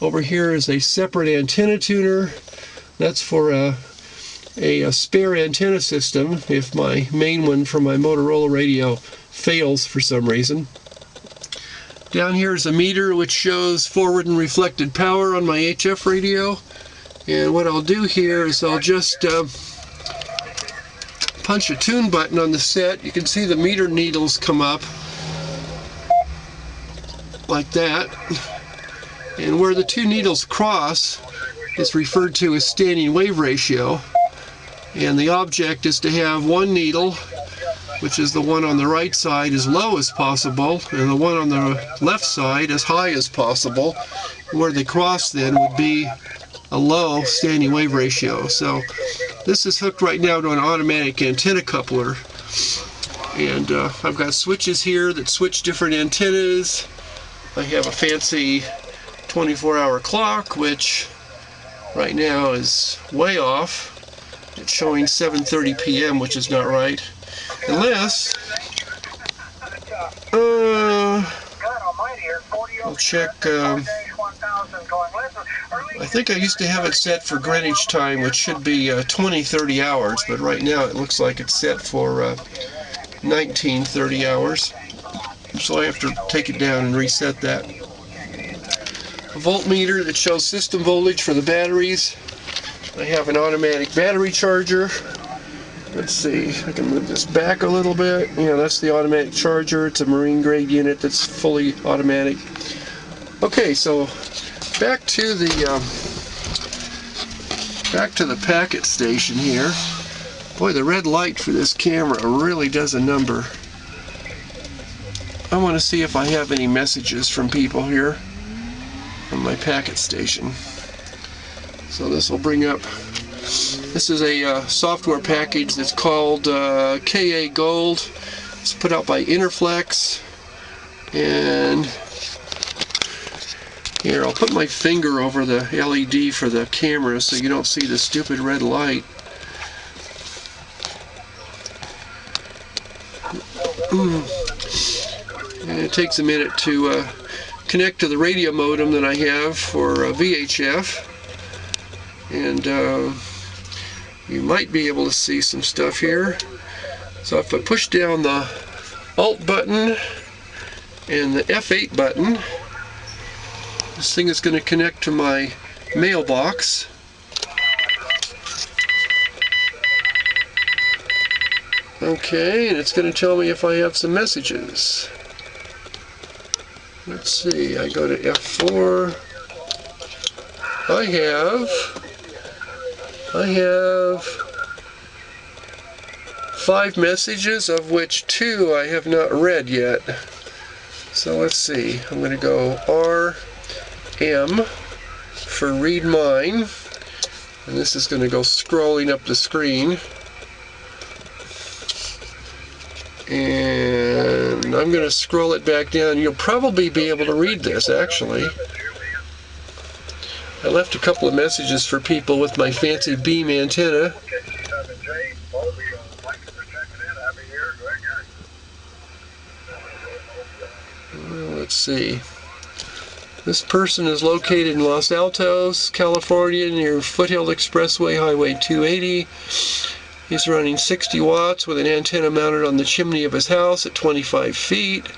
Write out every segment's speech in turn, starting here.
Over here is a separate antenna tuner. That's for a spare antenna system if my main one from my Motorola radio fails for some reason. Down here is a meter which shows forward and reflected power on my HF radio. And what I'll do here is I'll just punch a tune button on the set. You can see the meter needles come up like that. And where the two needles cross is referred to as standing wave ratio. And the object is to have one needle, which is the one on the right side, as low as possible, and the one on the left side as high as possible. Where they cross then would be a low standing wave ratio. So this is hooked right now to an automatic antenna coupler. And I've got switches here that switch different antennas. I have a fancy 24-hour clock, which right now is way off. It's showing 7:30 p.m., which is not right. Unless, I'll check, I think I used to have it set for Greenwich time, which should be 20-30 hours, but right now it looks like it's set for 19-30 hours. So I have to take it down and reset that. A voltmeter that shows system voltage for the batteries. I have an automatic battery charger. Let's see, I can move this back a little bit. Yeah, that's the automatic charger. It's a marine grade unit that's fully automatic. Okay, so back to the packet station here. Boy, the red light for this camera really does a number. I want to see if I have any messages from people here on my packet station. So this will bring up, this is a software package that's called KA Gold. It's put out by Interflex. And here, I'll put my finger over the LED for the camera so you don't see the stupid red light. And it takes a minute to connect to the radio modem that I have for VHF. And you might be able to see some stuff here. So if I push down the Alt button and the F8 button, this thing is going to connect to my mailbox. Okay, and it's going to tell me if I have some messages. Let's see, I go to F4. I have 5 messages, of which 2 I have not read yet. So let's see, I'm going to go RM for read mine, and this is going to go scrolling up the screen. And I'm going to scroll it back down. You'll probably be able to read this, actually. I left a couple of messages for people with my fancy beam antenna. Let's see. This person is located in Los Altos, California, near Foothill Expressway, Highway 280. He's running 60 watts with an antenna mounted on the chimney of his house at 25 feet.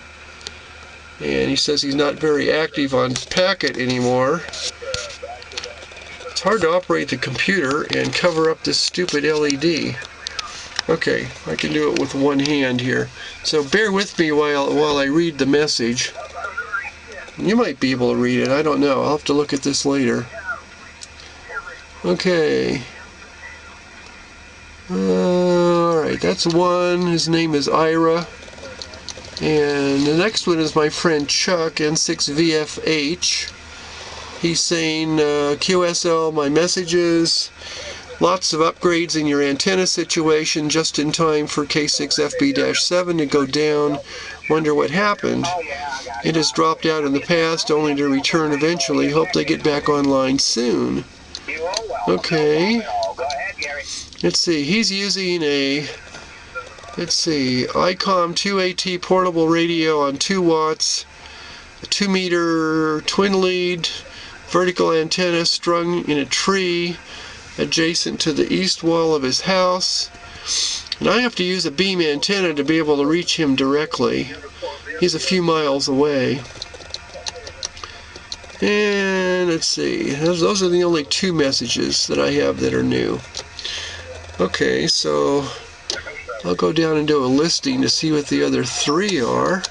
And he says he's not very active on Packet anymore. It's hard to operate the computer and cover up this stupid LED. Okay, I can do it with one hand here. So bear with me while I read the message. You might be able to read it, I don't know. I'll have to look at this later. Okay. Alright, that's one. His name is Ira. And the next one is my friend Chuck, N6VFH. He's saying, QSL, my messages. Lots of upgrades in your antenna situation just in time for K6FB-7 to go down. Wonder what happened. It has dropped out in the past only to return eventually. Hope they get back online soon. Okay. Let's see, he's using a, ICOM 2AT portable radio on 2 watts, a 2-meter twin lead, vertical antenna strung in a tree adjacent to the east wall of his house. And I have to use a beam antenna to be able to reach him directly. He's a few miles away. And let's see, those are the only 2 messages that I have that are new. Okay, so I'll go down and do a listing to see what the other 3 are.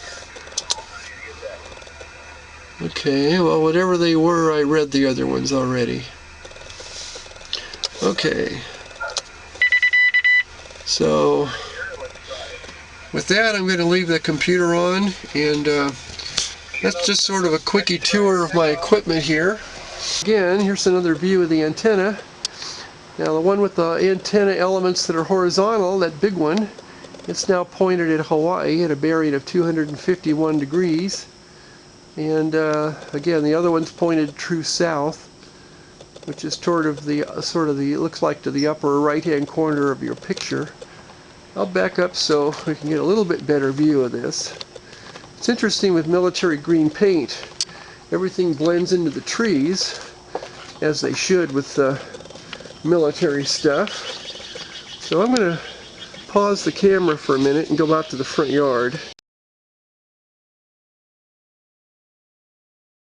Okay, well, whatever they were, I read the other ones already. Okay. So, with that, I'm going to leave the computer on, and that's just sort of a quickie tour of my equipment here. Again, here's another view of the antenna. Now, the one with the antenna elements that are horizontal, that big one, it's now pointed at Hawaii at a bearing of 251 degrees. And again, the other one's pointed true south, which is sort of the it looks like to the upper right-hand corner of your picture. I'll back up so we can get a little bit better view of this. It's interesting with military green paint. Everything blends into the trees, as they should with military stuff. So I'm going to pause the camera for a minute and go out to the front yard.